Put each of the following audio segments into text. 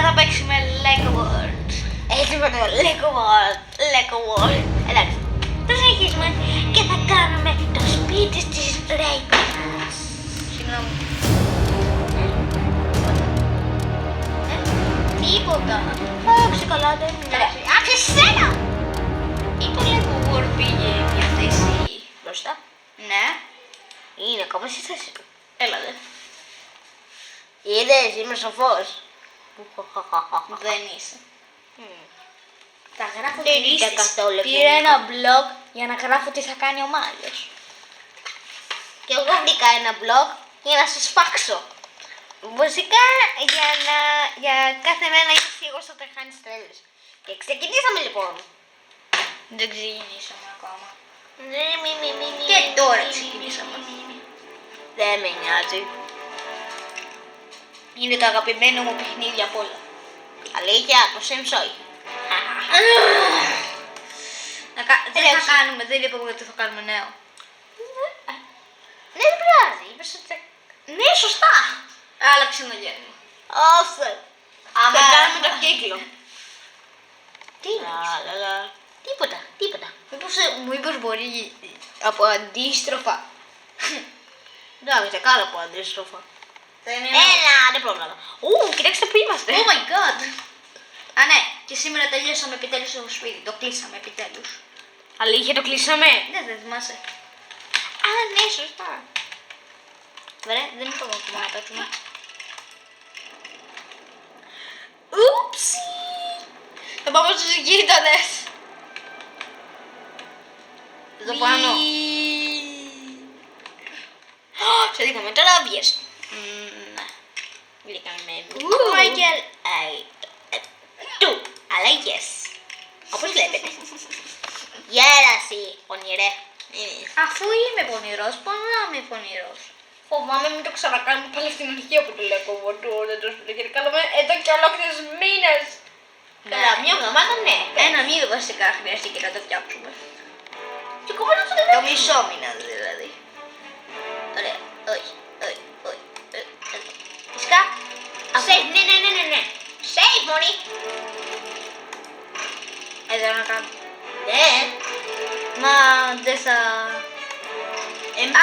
θα παίξουμε Lego World. Έτσι με το Lego World. Lego World. Εντάξει. Θα συνεχίσουμε και θα κάνουμε το σπίτι της Ρέικονας. Συγγνώμη. Τίποτα. Εντάξει, καλά, δεν είναι. Άφησε σένα! Ή το Lego World πήγε μια θέση Μπροστά. Ναι. Είναι ακόμα στη θέση του. Έλα δε. Είδες, είμαι σοφός. Δεν είσαι. Θα γράφω Δεν τη ήταν λύση. καθόλου Πήρα ευγενικό. ένα blog για να γράφω τι θα κάνει ο Μάριος. Και εγώ βρήκα ένα blog για να σας φάξω. Βασικά για κάθε μέρα είμαι σίγουρος ότι θα χάνεις τρέλες. Και ξεκινήσαμε λοιπόν. Δεν ξεκινήσαμε ακόμα. Και Και τώρα ξεκινήσαμε. Δεν με νοιάζει. Είναι το αγαπημένο μου παιχνίδι απ' όλα. Αλήθεια, το Sims όχι. Δεν θα κάνουμε, δεν είπαμε ότι θα κάνουμε νέο. Ναι, δεν πειράζει. Είπες ότι θα... Ναι, σωστά. Άλλαξε ένα γέννημα. Όφε. Θα κάνουμε το κύκλο. Τι είναι. Τίποτα. Μήπως μπορεί από αντίστροφα. Εντάξει, θα κάνω από αντίστροφα. Θα είναι Έλα, δεν πρόβλημα. Κοιτάξτε που είμαστε. Oh my god. Α, ναι, και σήμερα τελειώσαμε επιτέλους το σπίτι. Το κλείσαμε επιτέλους. Αλήθεια, το κλείσαμε. Ναι, δεν θυμάσαι. Α, ναι, σωστά. Ωραία, δεν είπαμε ότι να παίξουμε. Ούψι. Θα πάμε στους γείτονες. Εδώ πάνω. Σε δείχνουμε τώρα βγες. Ναι. Βρήκαμε με Michael του. Αλλαγές. Όπως βλέπετε. Γέραση, πονηρέ. Αφού είμαι πονηρός, πώς να είμαι πονηρός. Φοβάμαι μην το ξανακάνουμε πάλι στην αρχή από το Lego World του δεν το σπίτι γιατί κάνουμε εδώ και ολόκληρους μήνες. Καλά, μια εβδομάδα ναι. Ένα μήνα βασικά χρειάστηκε να το φτιάξουμε. Και ακόμα να Το μισό μήνα δηλαδή. Ωραία. Όχι. Φυσικά. Save, ναι. Save, μόνοι. Εδώ να κάνω. Ναι. Μα δεν θα...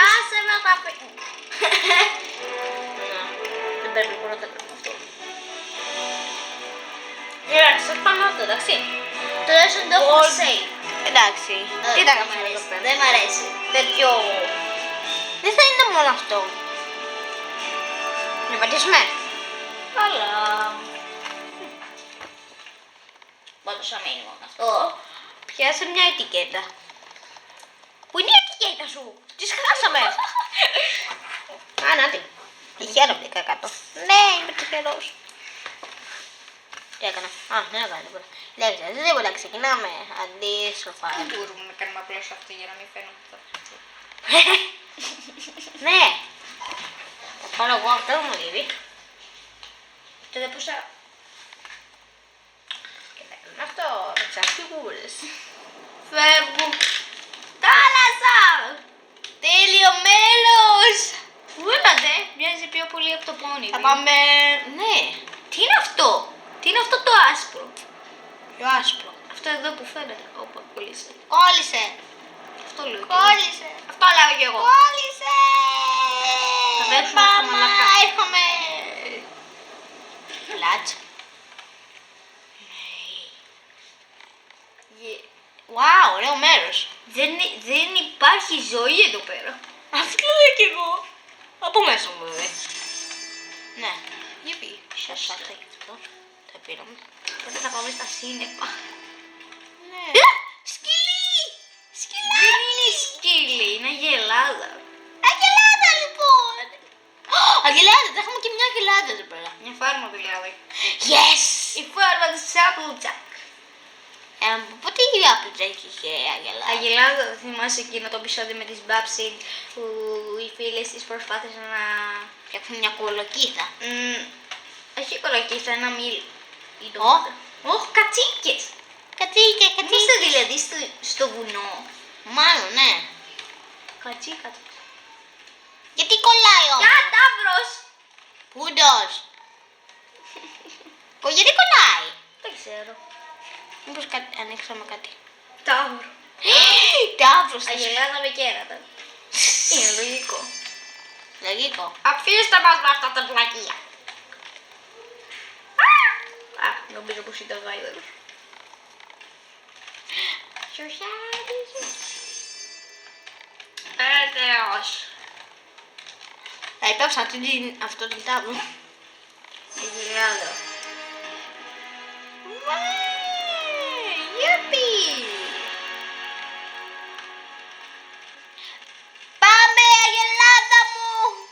Άσε να τα πει. Δεν πρέπει πρώτα να κάνω αυτό. Εντάξει, σας πάμε αυτό, εντάξει. Τουλάχιστον το έχω save. Εντάξει. Τι θα κάνουμε εδώ πέρα. Δεν μ' αρέσει. Τέτοιο... Δεν θα είναι μόνο αυτό. Να πατήσουμε. Αλλά... Πάντως θα μείνει μόνο αυτό. Πιάσε μια ετικέτα. Πού είναι η ετικέτα σου? Τις χάσαμε. Α, να την. Τυχαίρο μπήκα κάτω. Ναι, είμαι τυχερός. Τι έκανα? Α, δεν έκανα τίποτα. Λέξτε, δεν τίποτα, ξεκινάμε. Αντίστροφα. Δεν μπορούμε να κάνουμε απλώς αυτό για να μην φαίνομαι αυτό. Ναι. Θα πάρω εγώ αυτό μου λείπει. Τότε πώς θα... Και θα κάνω αυτό. Εξάς φιγούρες. Φεύγω. Θάλασσα! Τέλειο μέρος. Βούλατε, μοιάζει πιο πολύ από το πόνι. Θα πάμε... Ναι. Τι είναι αυτό? Τι είναι αυτό το άσπρο? Πιο άσπρο. Αυτό εδώ που φαίνεται. Όπα, κόλλησε. Κόλλησε. Αυτό λέω. Κόλλησε. Αυτό λέω κι εγώ. Κόλλησε. Θα παίξουμε στο Μαμά, μαλακά. έρχομαι. Πλάτσα. Wow, ωραίο μέρος. Δεν υπάρχει ζωή εδώ πέρα. Αυτό λέω κι εγώ. Από μέσα μου βέβαια. Ναι. Γιουπί. Σωστά θα έχει αυτό. Τα πήραμε. Τότε θα πάμε στα σύννεφα. Ναι. Σκυλί! Δεν είναι σκύλι, είναι αγελάδα. Αγελάδα λοιπόν. Αγελάδα, θα έχουμε και μια αγελάδα εδώ πέρα. Μια φάρμα δηλαδή. Yes. Η φάρμα της Applejack. Πότε η Applejack είχε αγελάδα? Αγελάδα, θυμάσαι εκείνο το επεισόδιο με τις Babsy που οι φίλες της προσπάθησαν να... Φτιάχνουν μια κολοκύθα. Όχι κολοκύθα, ένα μήλ. Όχι, κατσίκες. Κατσίκες, Είμαστε δηλαδή στο βουνό. Μάλλον, ναι. Κατσίκα. Γιατί κολλάει όμως? Κατάβρος! Πούντος. Γιατί κολλάει. Δεν ξέρω. Μήπως ανοίξαμε κάτι. Ταύρο. Ταύρος. Αγελάδα με κέρατα. Είναι λογικό. Λογικό. Αφήστε μας με αυτά τα πλακία. Α, νομίζω πως ήταν γάιδερος. Έλεος. Θα υπέψα αυτό το τάβλο. Αγελάδα. Γιουπι! Πάμε, αγελάδα μου!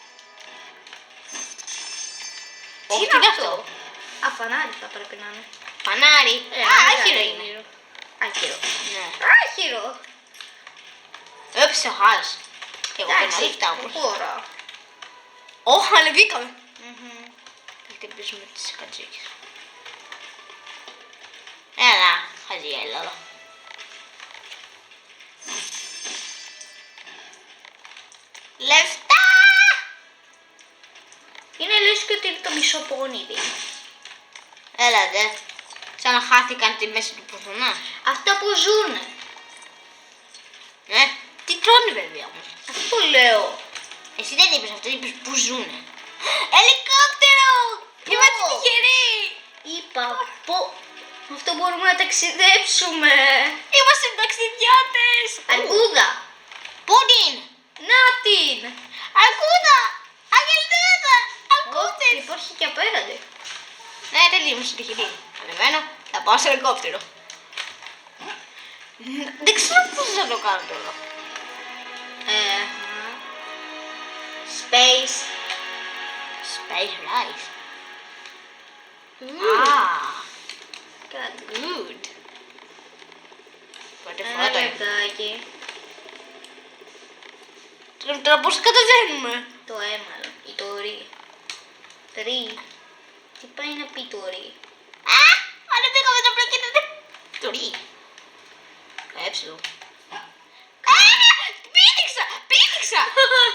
Όχι, τι είναι αυτό. Α, φανάρι θα πρέπει να είναι. Φανάρι. Άχυρο είναι. Άχυρο. Ναι. Άχυρο. Έπεσε ο χάρης. Και εγώ παίρνω λεφτά όμως. Τώρα. Ωχ, ανεβήκαμε. Θα χτυπήσουμε τις κατσίκες. Έλα, χαζή η Ελλάδα. Λεφτά! Είναι λες και ότι είναι το μισό πόνιδι. Έλα δε. Σαν να χάθηκαν τη μέση του πουθενά. Αυτά που ζουνε. Τι τρώνε βέβαια όμως. Αυτό λέω. Εσύ δεν είπες αυτό, είπες που ζουνε. Ελικόπτερο! Είμαστε τυχεροί! Είπα πω. Αυτό μπορούμε να ταξιδέψουμε. Είμαστε ταξιδιώτες! Αγκούδα. Πού την! Να την. Αγκούδα! Αγελδούδα! Αγκούδες! Υπάρχει και απέναντι. Ναι, δεν είμαστε τυχεροί. Ανεβαίνω, θα πάω σε ελικόπτερο. Δεν ξέρω πώς θα το κάνω τώρα. Space. Space rice. Κάτι. Good. Πρώτη Ένα φορά το έχω. λεπτάκι. Τώρα πώς κατεβαίνουμε. Το έμαλα. Ή το ρί. Τρί. Τι πάει να πει το ρί. Ανεβήκαμε το πλακίνο. Το ρί. Έψιλο. Πήδηξα! Πήδηξα!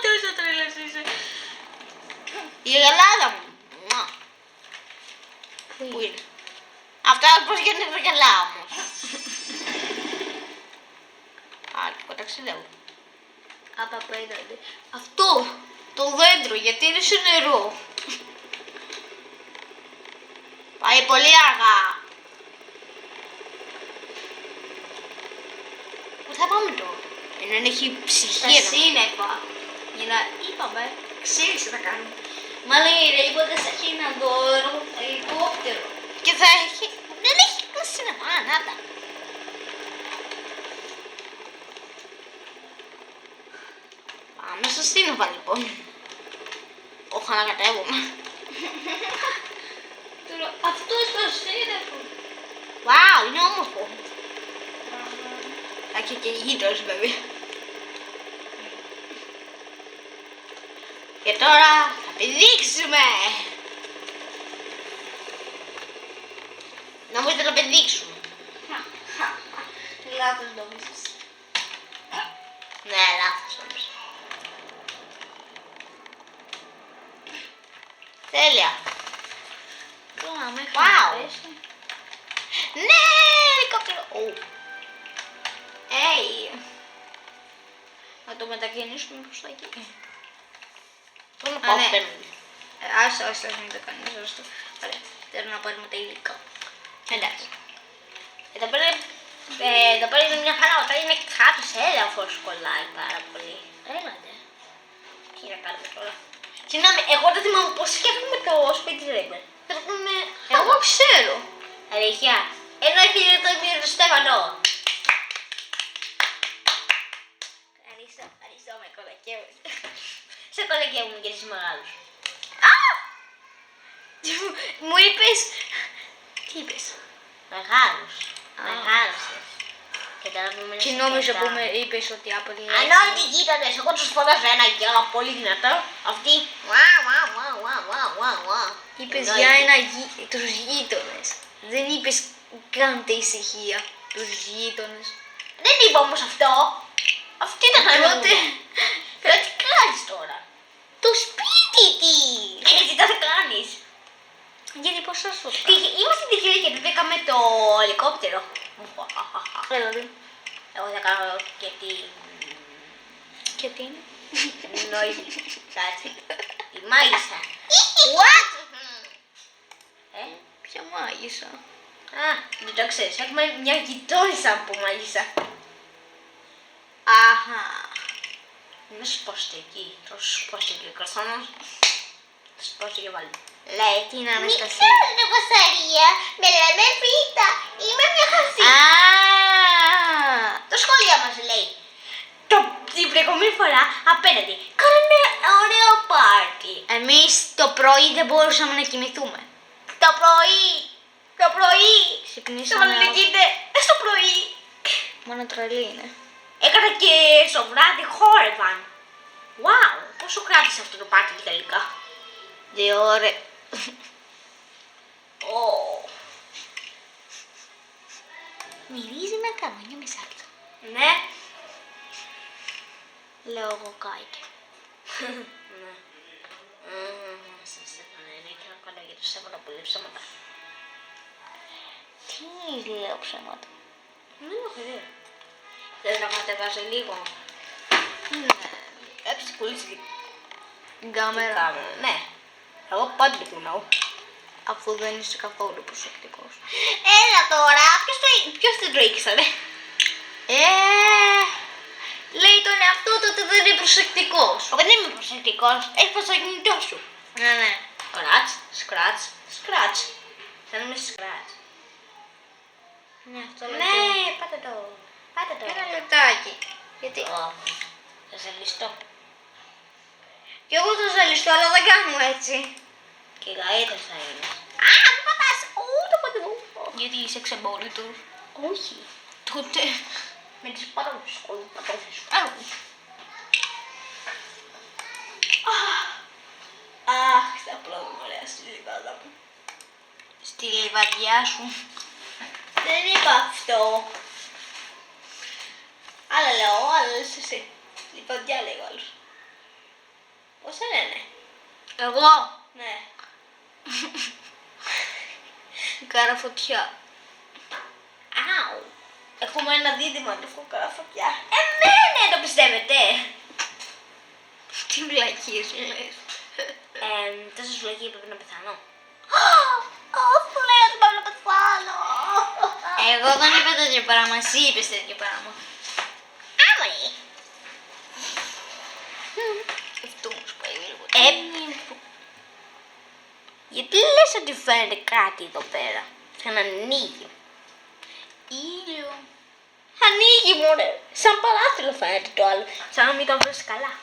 Τόσο τρέλας είσαι. Η Ελλάδα μου. Μουα. Πού είναι. Αυτά πώς γίνεται τα γυαλά όμως. Α, και ταξιδεύω. Απαπέναντι. Αυτό. Το δέντρο γιατί είναι σε νερό. Πάει πολύ αργά. Πού θα πάμε τώρα. Ενώ έχει ψυχή Τα εδώ. σύννεφα. Για να είπαμε, ξέρεις τι θα κάνουμε. Μάλλον η Ρέιμποντα θα έχει ένα δώρο ελικόπτερο. Και θα έχει... Δεν έχει σινεμά, να τα. Πάμε στο σύννεφα λοιπόν. Όχι να κατέβουμε. Τώρα αυτό στο σύννεφο. Βάου, είναι όμορφο. Θα έχει και γείτονες βέβαια. Και τώρα θα πηδήξουμε. Νομίζετε να πηδήξουμε. Λάθος νόμιζες. Ναι, λάθος όμως. Τέλεια. Τώρα μέχρι Wow. να πέσει. Ναι, ελικόπτερο. Να το μετακινήσουμε προς τα εκεί. Τον Α, πάω ναι. παίρνουμε. Άσε, μην το κάνεις, άστο. Ωραία, θέλω να πάρουμε τα υλικά. Εντάξει. Εδώ πέρα είναι μια χαρά, όταν είναι κάτω σε έδαφος κολλάει πάρα πολύ. Έλατε. Τι να κάνουμε τώρα. Συγγνώμη, εγώ δεν θυμάμαι πώς σκέφτομαι το σπίτι της Ρέιμπερ. Εγώ ξέρω. Αλήθεια. Ενώ έχει το Στέφανο. Ευχαριστώ με κολακεύεις. Σε κολακεύουν και τις μεγάλους. Μου είπες. Τι είπες. Μεγάλους. Α. Μεγάλωσες. Και τώρα που Και νόμιζα που με είπες ότι απολύτως. Αν όλοι οι γείτονες, εγώ τους φωνάζω ένα γιο πολύ δυνατό. Αυτοί. Είπες Εννοείται. για τους γείτονες. Δεν είπες κάντε ησυχία. Τους γείτονες. Δεν είπα όμως αυτό. Αυτή ήταν η Τότε. τι κάνεις τώρα. Το σπίτι τι. Έτσι τα θα κάνεις. Γιατί πώς θα σου Είμαστε τυχεροί γιατί βρήκαμε το ελικόπτερο. Έλα δει. Εγώ θα κάνω και την Και τι είναι. νόηση. Κάτσε. Τη μάγισσα. What? Ποια μάγισσα. Α, δεν το ξέρεις. Έχουμε μια γειτόνισσα από μάγισσα. Αχα. Να σου πω στο εκεί. Θα σου πω στο εκεί. Κρασόνος. Θα σου πω στο εκεί βάλει. Λέει την Αναστασία. Είναι βασαρία. Με λέμε Βίτα. Είμαι μια χασί. Το σχολείο μας λέει. Την προηγούμενη φορά απέναντι. Κάναμε ωραίο πάρτι. Εμείς το πρωί δεν μπορούσαμε να κοιμηθούμε. Το πρωί. Το πρωί. Ξυπνήσαμε. Στο πρωί. Μόνο τρελή είναι. Έκανα και στο βράδυ χόρευαν. Wow, πόσο κράτησε αυτό το πάρτι τελικά. 2 ώρες. Μυρίζει με καμόνια με σάλτσα. Ναι. Λέω εγώ κάηκε. Ναι. Σας έκανε και να κάνω για το σέβατα πολύ ψέματα. Τι λέω ψέματα. Δεν έχω ιδέα. Δεν να κατεβάσω λίγο. Έτσι κολλήσει Την κάμερα. Ναι. Εγώ πάντα την κουνάω. Αφού δεν είσαι καθόλου προσεκτικός. Έλα τώρα, ποιος την τρώγησανε. Λέει τον εαυτό του ότι δεν είναι προσεκτικός. Εγώ δεν είμαι προσεκτικός. Έχεις το κινητό σου. Ναι, ναι. Σκράτς, σκράτς, σκράτς. Θέλουμε σκράτς. Ναι, αυτό Ναι, πάτε το. Πάτε το. Ένα λεπτάκι. Γιατί Θα σε ληστώ. κι εγώ θα ζαλιστώ, αλλά δεν κάνω έτσι. Και γαΐτες θα είναι. Α, μην πατάς. Το ποτέ μου. Γιατί είσαι ξεμπόρητος. Όχι. Τότε. Με τις πατώφες σου. Αχ, θα πλώνουμε ωραία στη λιβάδα μου. Στη λιβαδιά σου. Δεν είπα αυτό. Άλλα λέω, άλλα λες εσύ. Λιβαδιά λέει ο άλλος. Πώς σε λένε. Εγώ. Ναι. Κάρα φωτιά. Αου. Έχουμε ένα δίδυμα του φουκαρά φωτιά. Εμένα το πιστεύετε. Τι βλακίες λες. Τόσες βλακίες πρέπει να πεθάνω. Ω, λες, πρέπει να πεθάνω. Εγώ δεν είπα τέτοιο πράγμα, εσύ είπες τέτοιο πράγμα. Άμρι. Αυτό μου σου πάει λίγο. Γιατί λες ότι φαίνεται κάτι εδώ πέρα. Σαν ανοίγει. Ήλιο. Ανοίγει μωρέ. Σαν παράθυρο φαίνεται το άλλο. Σαν να μην το βρεις καλά.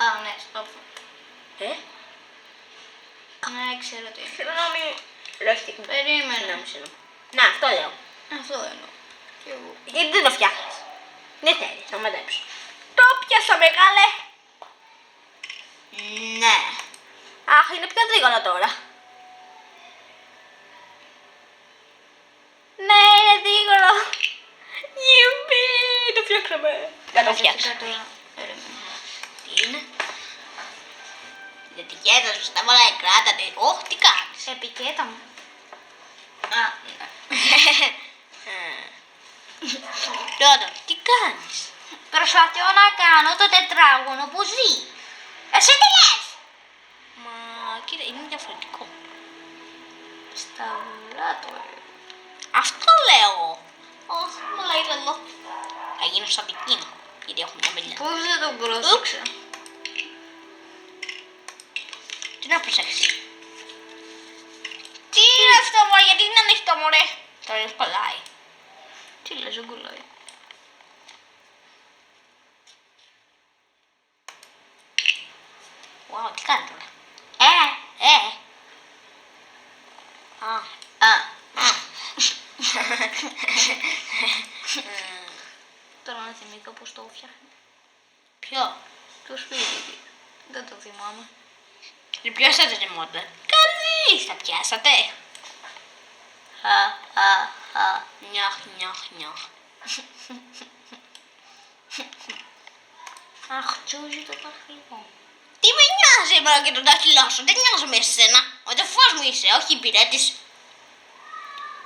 Α, ναι, stop. Ναι, ξέρω τι. Θέλω να μην... Ρωστικό. Περίμενε. Να, αυτό λέω. Αυτό εννοώ. Κι εγώ. Γιατί δεν το φτιάχνεις. Δεν θέλεις να μαντέψω. Το πιάσα μεγάλε. Ναι. Αχ, είναι πιο γρήγορα τώρα. Ναι, είναι γρήγορο. Γιουμπί, το φτιάξαμε. Δεν το φτιάξαμε. Περίμενε. Τι είναι. Δεν τυχαία σου στα βάλα κράτατε. Όχι, τι κάνεις. Επικέτα μου. Α, ναι. Τώρα, τι κάνεις. Προσπαθώ να κάνω το τετράγωνο που ζει. Εσύ τι λες. Μα, κοίτα, είναι διαφορετικό. Στα ουρά το Αυτό λέω. Όχι, μου λέει εδώ. Θα γίνω σαν πικίνο. Γιατί έχουμε τα μελιά. Πώς δεν τον πρόσεξα. Τι να προσέξεις. Τι είναι αυτό μωρέ, γιατί είναι ανοιχτό μωρέ. Τώρα είναι κολλάει. Τι λες, δεν κολλάει. Wow, τι κάνει τώρα. Τώρα να θυμηθώ πώς το φτιάχνει. Ποιο. Το σπίτι. Δεν το θυμάμαι. Δεν πιάσατε τη μόντα. Καλείς τα πιάσατε. Νιάχ, νιάχ, νιάχ. Αχ, τσούζει το δάχτυλό. Τι με νοιάζει εμένα και τον δάχτυλό σου, δεν νοιάζομαι εσένα. Ο αδερφός μου είσαι, όχι υπηρέτης.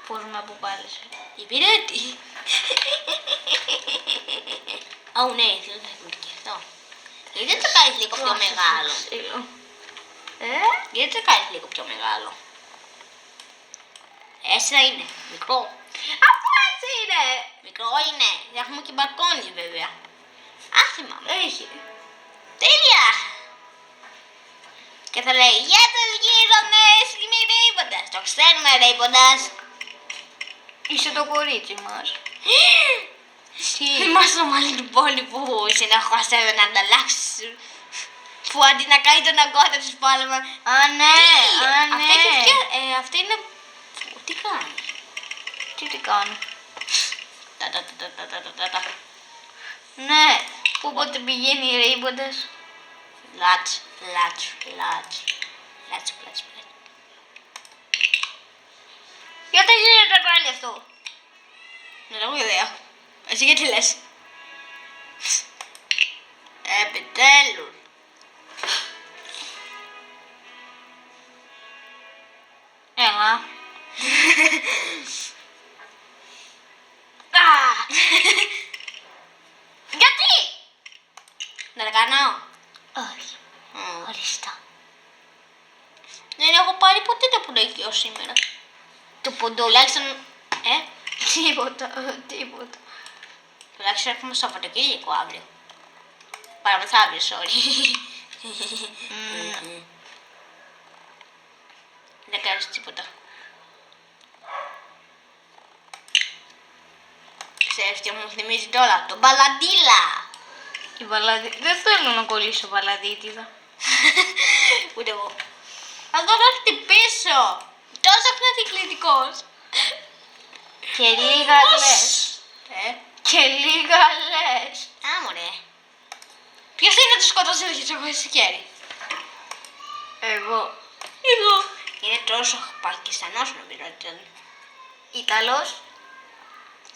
Πώς με αποπάλεσε. Υπηρέτη. Ω ναι, θέλω να δημιουργηθώ. Γιατί δεν το κάνεις λίγο πιο μεγάλο. Γιατί δεν το κάνεις λίγο πιο μεγάλο. Έτσι να είναι. Μικρό. Αφού έτσι είναι. Μικρό είναι. Έχουμε και μπαλκόνι βέβαια. Άθιμα. Έχει. Τέλεια. Και θα λέει για τους γείτονες, είμαι ρέιμποντας. Το ξέρουμε ρέιμποντας. Είσαι το κορίτσι μας. Τι. Είμαστε όλοι του πόλη που συνεχώς θέλει να ανταλλάξει. Που αντί να κάνει τον αγκώτα τους πάλεμα. Α, ναι. Αυτή έχει φτιάξει. Αυτή είναι. Τι κάνει. Τι κάνω. Τα. Ναι. Πού πότε πηγαίνει η ρέιμποντας. Λάτς. Γιατί γίνεται πάλι αυτό. Δεν έχω ιδέα. Εσύ γιατί λες. Επιτέλους. Έλα. Γιατί. Να τα κάνω. Όχι. Οριστά. Δεν έχω πάρει ποτέ το ποντίκιο σήμερα. Το ποντό. Τουλάχιστον. Τίποτα. Τουλάχιστον έχουμε Σαββατοκύριακο αύριο. Παραμεθαύριο, sorry. Δεν κάνεις τίποτα. Ξέρεις τι μου θυμίζει τώρα, το μπαλαντίλα. Η βαλαδί... Δεν θέλω να κολλήσω βαλαδίτιδα. Ούτε εγώ. Θα το να χτυπήσω. Τόσο πνευματικός. Και λίγα λες. Και λίγα λες. Α, μωρέ. Ποιος θέλει να το σκοτώσει όχι εγώ στο χέρι. Εγώ. Είναι τόσο Πακιστανός νομίζω ότι ήταν. Ιταλός.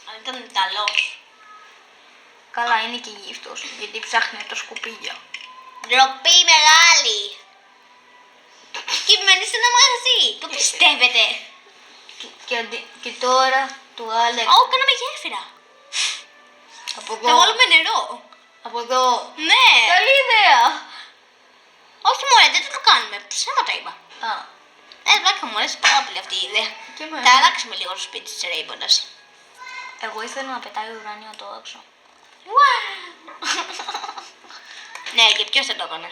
Αν ήταν Ιταλός. Καλά, είναι και γύφτος. Γιατί ψάχνει τα σκουπίδια. Ντροπή μεγάλη. Και μένει σε ένα μαγαζί. Το πιστεύετε. Και τώρα του Άλεξ. Ω, κάναμε γέφυρα. Από Θα εδώ. βάλουμε νερό. Από εδώ. Ναι. Καλή ιδέα. Όχι μωρέ, δεν το κάνουμε. Ψέματα είπα. Α, Βλάκα μου αρέσει πάρα πολύ αυτή η ιδέα. και εμένα. Θα αλλάξουμε λίγο το σπίτι της Ρέιμποντας. Εγώ ήθελα να πετάει ουράνιο το έξω. Ναι, και ποιος θα το έκανε.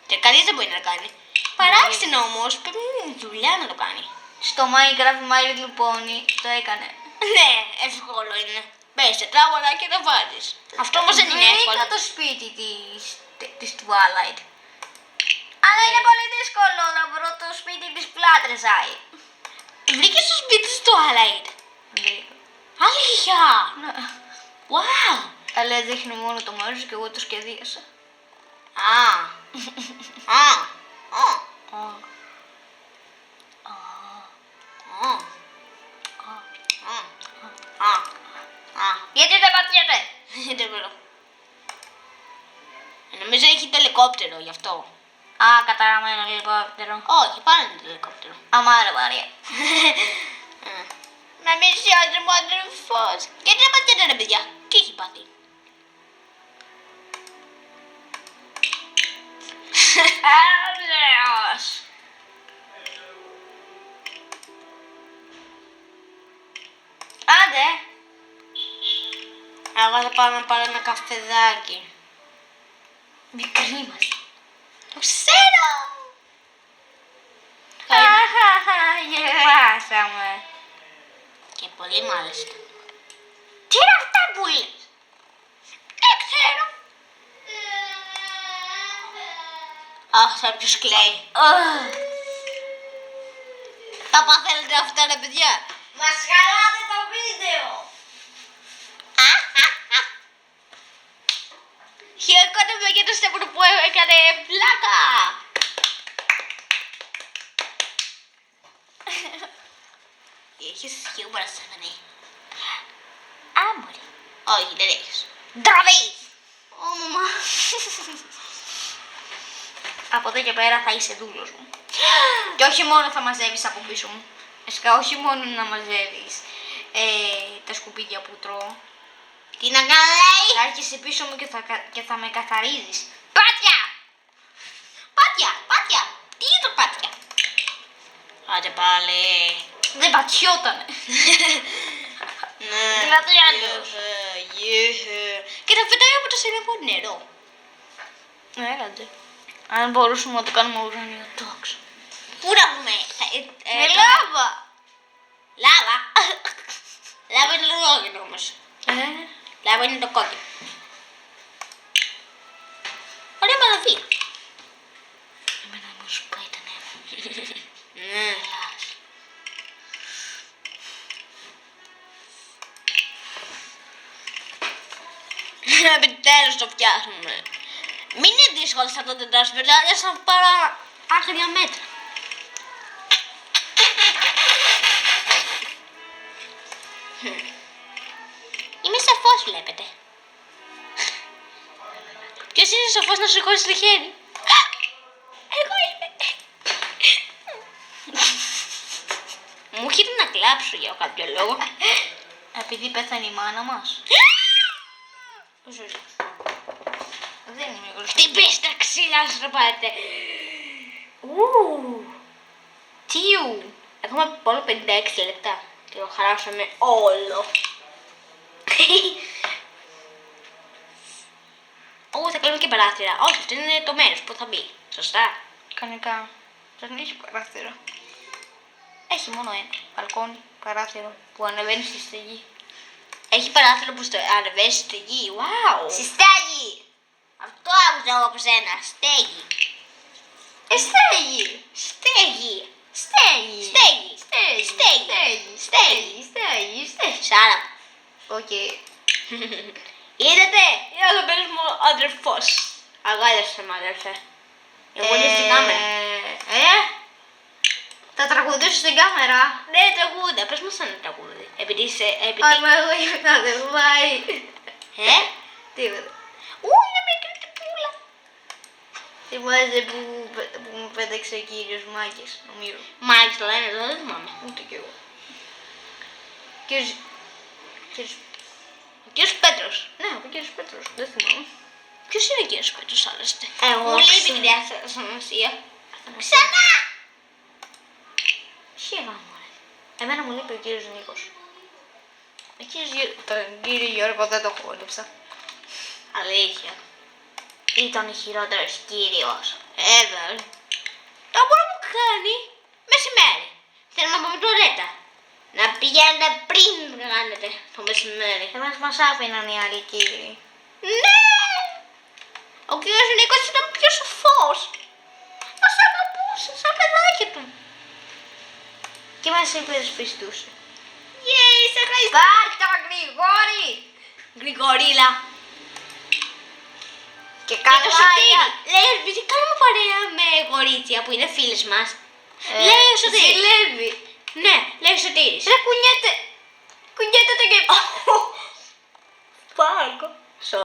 Και κανείς δεν μπορεί να το κάνει. Παράξενο όμως, πρέπει να είναι δουλειά να το κάνει. Στο Minecraft My Little Pony το έκανε. Ναι, εύκολο είναι. Μπες σε τράγωνα και το βάζεις. Αυτό όμως δεν είναι εύκολο. Βρήκα το σπίτι της Twilight. Αλλά είναι πολύ δύσκολο να βρω το σπίτι της Fluttershy. Βρήκες το σπίτι του Twilight. Βρήκα. Αλήθεια. Ναι. Wow. Αλλά δείχνει μόνο το μέρος και εγώ το σχεδίασα. Γιατί δεν πατιέται. Δεν μπορώ. Νομίζω έχει το ελικόπτερο γι' αυτό. Α, καταραμένο ελικόπτερο. Όχι, πάνε το ελικόπτερο. Αμάρα Μαρία. Με μισιάζει μου αδερφός. Γιατί δεν πατιέται ρε παιδιά. Τι έχει πάθει. Έλεος. Άντε. Εγώ θα πάω να πάρω ένα καφεδάκι. Μικρή μας. Το ξέρω. Γελάσαμε. Και πολύ μάλιστα. Τι είναι αυτά που λες. Δεν ξέρω. Αχ, θα ποιος κλαίει. Τα παθαίνετε αυτά ρε παιδιά. Μας χαλάτε το βίντεο. Χειροκρότημα για το Στέφανο που έκανε πλάκα. Έχεις χιούμορ Στέφανη. Άμορη. Όχι, δεν έχεις. Ντραβή. Ω, μαμά. Από εδώ και πέρα θα είσαι δούλος μου. Και όχι μόνο θα μαζεύεις από πίσω μου. Βασικά όχι μόνο να μαζεύεις τα σκουπίδια που τρώω. Τι να κάνω, λέει! Θα έρχεσαι πίσω μου και θα με καθαρίζεις. Πάτια! Πάτια! Πάτια! Τι είναι το πάτια? Άντε πάλι. Δεν πατιότανε. Ναι. Δηλαδή άλλος. Και θα φυτάει από το σελεύω νερό. Έλατε. Αν μπορούσαμε να το κάνουμε ουράνιο τόξο. Πού να βγούμε? Με λάβα. Λάβα. Λάβα είναι το κόκκινο όμως. Λάβα είναι το κόκκινο. Ωραία μαλαβή. Εμένα μου σου πάει τα νεύρα. Ναι. Επιτέλους το φτιάχνουμε. Μην είναι δύσκολο αυτό το τετράσπερ, δηλαδή σαν πάρω άγρια μέτρα. Είμαι σαφός, βλέπετε. Ποιος είναι σοφός να σηκώσει το χέρι? Εγώ είμαι. Μου έρχεται να κλάψω για κάποιο λόγο. Επειδή πέθανε η μάνα μας. Δεν είμαι γνωστή. Τι πες τα ξύλα σου το πάτε. Τιου. Έχουμε μόνο 56 λεπτά και το χαράσαμε όλο. Θα κάνουμε και παράθυρα. Όχι, αυτό είναι το μέρος που θα μπει. Σωστά. Κανονικά. Δεν έχει παράθυρο. Έχει μόνο ένα μπαλκόνι, παράθυρο που ανεβαίνει στη στεγή. Έχει παράθυρο που ανεβαίνει στη γη. Wow. Στη στέγη! Αυτό άκουσα εγώ από σένα. Στέγη. Στέγη! Στέγη. Στέγη! Στέγη. Στέγη! Στέγη. Στέγη! Στέγη! Στέγη! Σάρα. Οκ. Είδατε. Είναι ο μπαίνεις μου αδερφός. Αγάλιασε με αδερφέ. Εγώ είναι στην κάμερα. Θα τραγουδήσω στην κάμερα. Ναι, τραγούδα. Πες μας ένα τραγούδι. Επειδή είσαι... Αλλά εγώ είμαι να δεν πάει. Τίποτα. Είναι μικρή τυπούλα. Θυμάσαι που μου πέταξε ο κύριος Μάκης, νομίζω. Μάκης το λένε εδώ, δεν θυμάμαι. Ούτε κι εγώ. Ο κύριος Πέτρος. Ναι, ο κύριος Πέτρος, δεν θυμάμαι. Ποιος είναι ο κύριος Πέτρος άλλωστε? Εγώ Μου λείπει ξέρω. την Αθανασία. Ξανά! Χαίρομαι, μωρέ. Εμένα μου λείπει ο κύριος Νίκος. Τον κύριο Γιώργο δεν το χόρεψα. Αλήθεια. Ήταν ο χειρότερος κύριος. Ever. Το μπορεί να μου κάνει μεσημέρι. Θέλω να πάμε τουαλέτα. Να πηγαίνετε πριν κάνετε το μεσημέρι. Εμάς μας άφηναν οι άλλοι κύριοι. Ναι! Ο κύριος Νίκος ήταν πιο σοφός. Μας αγαπούσε σαν παιδάκια του. Και μας υπερασπιστούσε. Σε ευχαριστώ. Πάρτα Γρηγόρη! Γρηγορίλα. Και Και το Σωτήρι. καλά. Λέει, επειδή κάνουμε παρέα με κορίτσια που είναι φίλες μας. Λέει ο Σωτήρης. Ζηλεύει. Ναι, λέει ο Σωτήρης. Ρε κουνιέται. Κουνιέται το κεφάλι. Πάγκο.